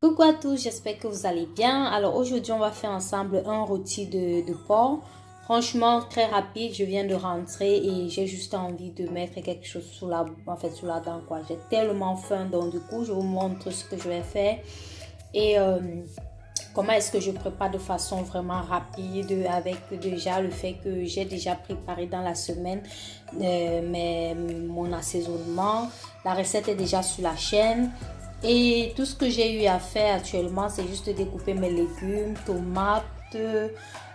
Coucou à tous, j'espère que vous allez bien. Alors aujourd'hui, on va faire ensemble un rôti de porc. Franchement, très rapide, je viens de rentrer et j'ai juste envie de mettre quelque chose sous la dent, quoi. J'ai tellement faim, donc du coup, je vous montre ce que je vais faire et comment est-ce que je prépare de façon vraiment rapide avec déjà le fait que j'ai déjà préparé dans la semaine mon assaisonnement. La recette est déjà sur la chaîne. Et tout ce que j'ai eu à faire actuellement, c'est juste découper mes légumes, tomates,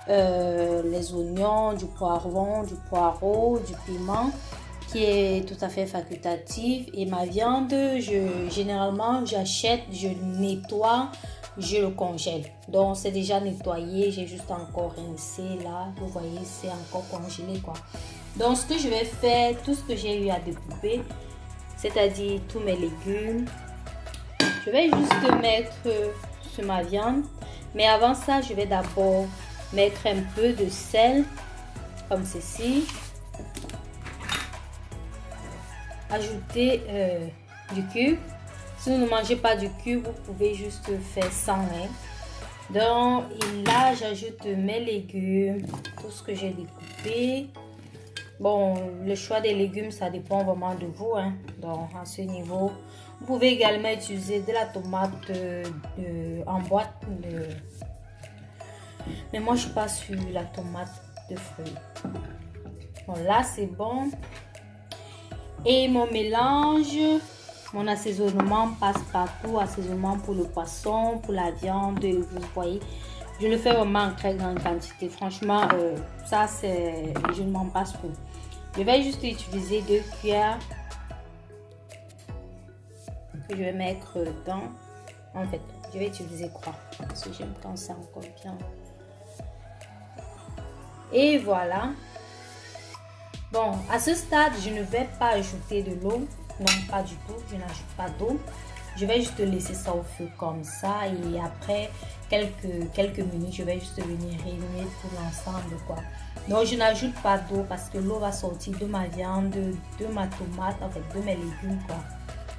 les oignons, du poivron, du poireau, du piment, qui est tout à fait facultatif. Et ma viande, généralement, j'achète, je nettoie, je le congèle. Donc, c'est déjà nettoyé, j'ai juste encore rincé là. Vous voyez, c'est encore congelé, quoi. Donc, ce que je vais faire, tout ce que j'ai eu à découper, c'est-à-dire tous mes légumes, je vais juste mettre sur ma viande. Mais avant ça, je vais d'abord mettre un peu de sel, comme ceci. Ajouter du cube. Si vous ne mangez pas du cube, vous pouvez juste faire sans. Donc, et là, j'ajoute mes légumes, tout ce que j'ai découpé. Bon, le choix des légumes, ça dépend vraiment de vous. Donc, à ce niveau, vous pouvez également utiliser de la tomate en boîte. Mais moi, je passe sur la tomate de fruits. Bon, là, c'est bon. Et mon mélange, mon assaisonnement passe partout. Assaisonnement pour le poisson, pour la viande. Vous voyez, je le fais vraiment en très grande quantité. Franchement, ça, c'est, je ne m'en passe plus. Je vais juste utiliser 2 cuillères que je vais mettre dans. En fait, je vais utiliser 3 parce que j'aime quand c'est encore bien. Et voilà. Bon, à ce stade, je ne vais pas ajouter de l'eau. Non, pas du tout. Je n'ajoute pas d'eau. Je vais juste laisser ça au feu comme ça. Et après quelques minutes, je vais juste venir réunir tout l'ensemble, quoi. Donc, je n'ajoute pas d'eau parce que l'eau va sortir de ma viande, de ma tomate, en fait, de mes légumes, quoi.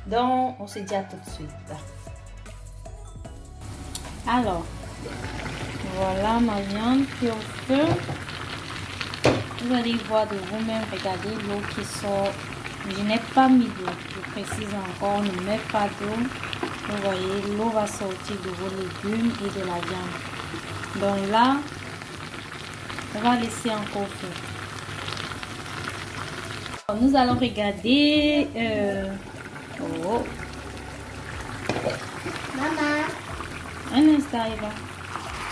Donc, on se dit à tout de suite. Alors, voilà ma viande qui est au feu. Vous allez voir de vous-même, regardez l'eau qui sort. Je n'ai pas mis d'eau, je précise encore, on ne met pas d'eau. Vous voyez, l'eau va sortir de vos légumes et de la viande. Donc là, on va laisser encore feu. Nous allons regarder. Oh. Maman. Un instant, Eva.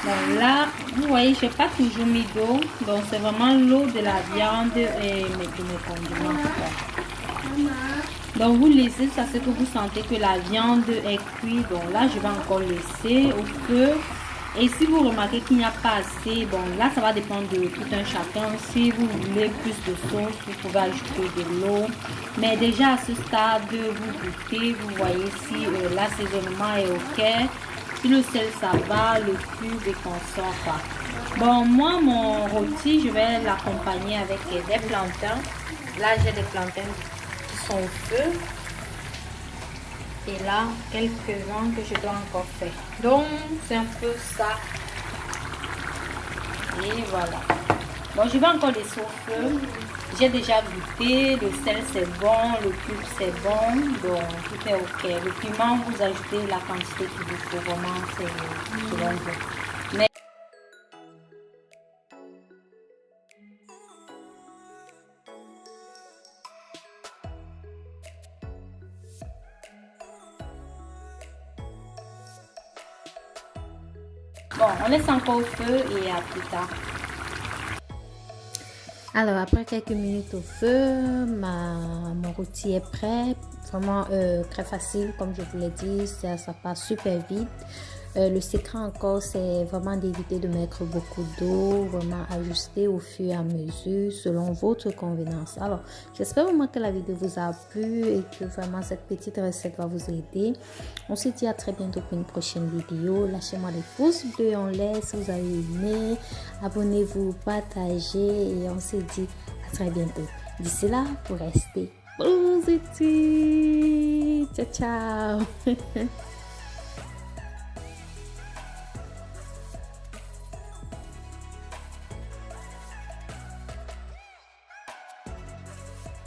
Donc là, vous voyez, je n'ai pas toujours mis d'eau. Donc c'est vraiment l'eau de la viande et mes condiments. Donc vous laissez ça, c'est que vous sentez que la viande est cuite. Donc là, je vais encore laisser au feu. Et si vous remarquez qu'il n'y a pas assez, bon là ça va dépendre de tout un chacun. Si vous voulez plus de sauce, vous pouvez ajouter de l'eau. Mais déjà à ce stade, vous goûtez, vous voyez si l'assaisonnement est ok. Si le sel ça va, le cube est constant, quoi. Bon, moi mon rôti, je vais l'accompagner avec des plantains. Là j'ai des plantains qui sont au feu. Et là, quelques-uns que je dois encore faire. Donc, c'est un peu ça. Et voilà. Bon, je vais encore laisser au feu. J'ai déjà goûté. Le sel, c'est bon. Le cube, c'est bon. Donc, tout est ok. Le piment, vous ajoutez la quantité qu'il vous faut. Vraiment, c'est selon vous. Mais bon, on laisse encore au feu et à plus tard. Alors, après quelques minutes au feu, mon rôti est prêt. Vraiment très facile, comme je vous l'ai dit, ça passe super vite. Le secret encore, c'est vraiment d'éviter de mettre beaucoup d'eau, vraiment ajuster au fur et à mesure selon votre convenance. Alors, j'espère vraiment que la vidéo vous a plu et que vraiment cette petite recette va vous aider. On se dit à très bientôt pour une prochaine vidéo. Lâchez-moi des pouces bleus en l'air si vous avez aimé. Abonnez-vous, partagez et on se dit à très bientôt. D'ici là, pour rester positif. Ciao, ciao.